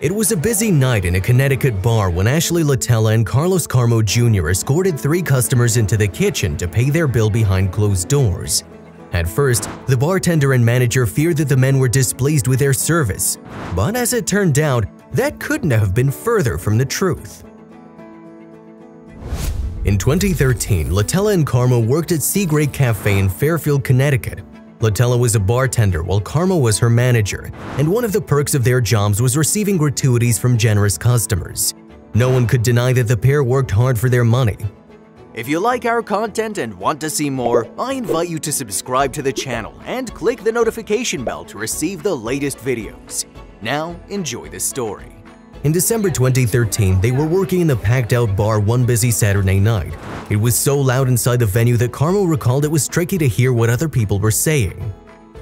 It was a busy night in a Connecticut bar when Ashley Latella and Carlos Carmo Jr. escorted 3 customers into the kitchen to pay their bill behind closed doors. At first, the bartender and manager feared that the men were displeased with their service, but as it turned out, that couldn't have been further from the truth. In 2013, Latella and Carmo worked at Seagrape Cafe in Fairfield, Connecticut. Latella was a bartender while Carmo was her manager, and one of the perks of their jobs was receiving gratuities from generous customers. No one could deny that the pair worked hard for their money. If you like our content and want to see more, I invite you to subscribe to the channel and click the notification bell to receive the latest videos. Now, enjoy the story. In December 2013, they were working in the packed-out bar one busy Saturday night. It was so loud inside the venue that Carmo recalled it was tricky to hear what other people were saying.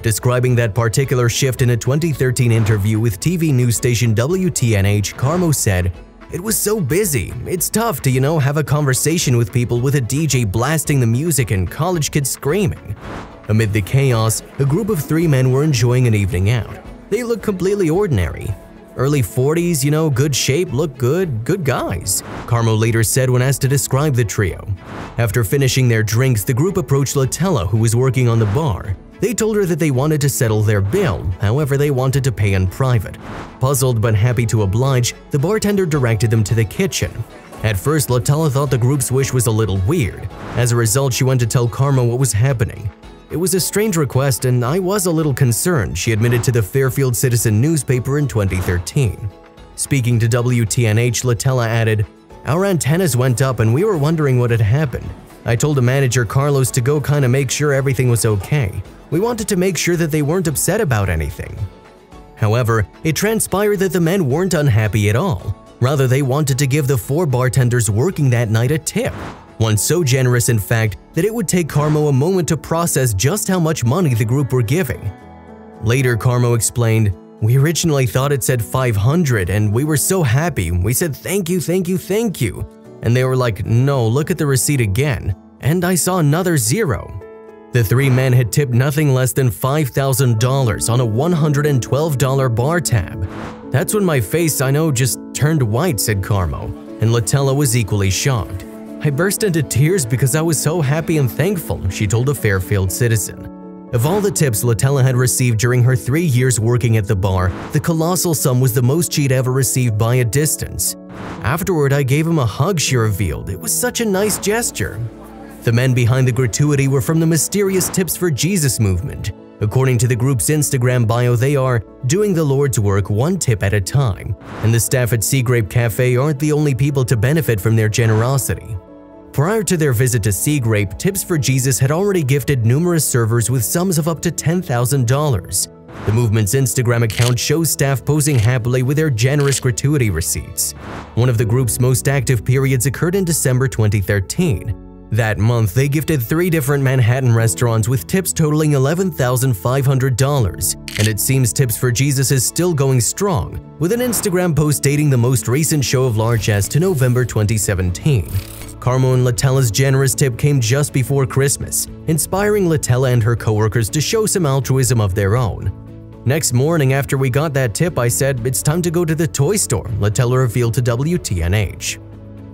Describing that particular shift in a 2013 interview with TV news station WTNH, Carmo said, "It was so busy. It's tough to, have a conversation with people with a DJ blasting the music and college kids screaming." Amid the chaos, a group of 3 men were enjoying an evening out. They looked completely ordinary. Early 40s, good shape, look good guys, Carmo later said when asked to describe the trio. After finishing their drinks, the group approached Latella, who was working on the bar. They told her that they wanted to settle their bill, however they wanted to pay in private. Puzzled but happy to oblige, the bartender directed them to the kitchen. At first, Latella thought the group's wish was a little weird. As a result, she went to tell Carmo what was happening. "It was a strange request and I was a little concerned," she admitted to the Fairfield Citizen newspaper in 2013. Speaking to WTNH, Latella added, "Our antennas went up and we were wondering what had happened. I told the manager Carlos to go kinda make sure everything was okay. We wanted to make sure that they weren't upset about anything." However, it transpired that the men weren't unhappy at all. Rather, they wanted to give the 4 bartenders working that night a tip. One so generous, in fact, that it would take Carmo a moment to process just how much money the group were giving. Later, Carmo explained, "We originally thought it said $500 and we were so happy. We said thank you, thank you, thank you. And they were like, no, look at the receipt again. And I saw another 0. The 3 men had tipped nothing less than $5,000 on a $112 bar tab. "That's when my face, just turned white," said Carmo, and Latella was equally shocked. "I burst into tears because I was so happy and thankful," she told a Fairfield Citizen. Of all the tips Latella had received during her 3 years working at the bar, the colossal sum was the most she'd ever received by a distance. "Afterward, I gave him a hug," she revealed. "It was such a nice gesture." The men behind the gratuity were from the mysterious Tips for Jesus movement. According to the group's Instagram bio, they are doing the Lord's work one tip at a time, and the staff at Seagrape Cafe aren't the only people to benefit from their generosity. Prior to their visit to Seagrape, Tips for Jesus had already gifted numerous servers with sums of up to $10,000. The movement's Instagram account shows staff posing happily with their generous gratuity receipts. One of the group's most active periods occurred in December 2013. That month, they gifted 3 different Manhattan restaurants with tips totaling $11,500, and it seems Tips for Jesus is still going strong, with an Instagram post dating the most recent show of largesse to November 2017. Carmo and Latella's generous tip came just before Christmas, inspiring Latella and her coworkers to show some altruism of their own. "Next morning after we got that tip, I said, it's time to go to the toy store," Latella revealed to WTNH.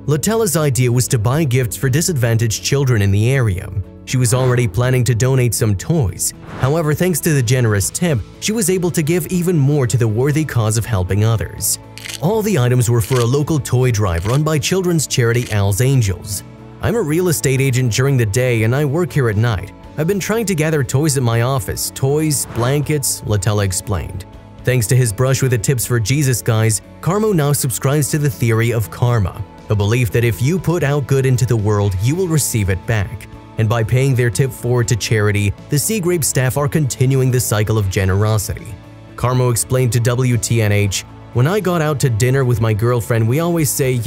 Latella's idea was to buy gifts for disadvantaged children in the area. She was already planning to donate some toys. However, thanks to the generous tip, she was able to give even more to the worthy cause of helping others. All the items were for a local toy drive run by children's charity Al's Angels. "I'm a real estate agent during the day and I work here at night. I've been trying to gather toys at my office, toys, blankets," Latella explained. Thanks to his brush with the Tips for Jesus guys, Carmo now subscribes to the theory of karma, a belief that if you put out good into the world, you will receive it back. And by paying their tip forward to charity, the Seagrape staff are continuing the cycle of generosity. Carmo explained to WTNH, "When I got out to dinner with my girlfriend, we always say,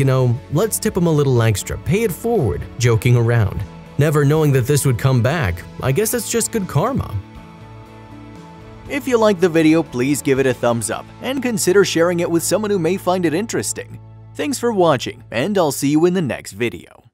let's tip them a little extra, pay it forward," joking around. Never knowing that this would come back. I guess that's just good karma. If you liked the video, please give it a thumbs up and consider sharing it with someone who may find it interesting. Thanks for watching, and I'll see you in the next video.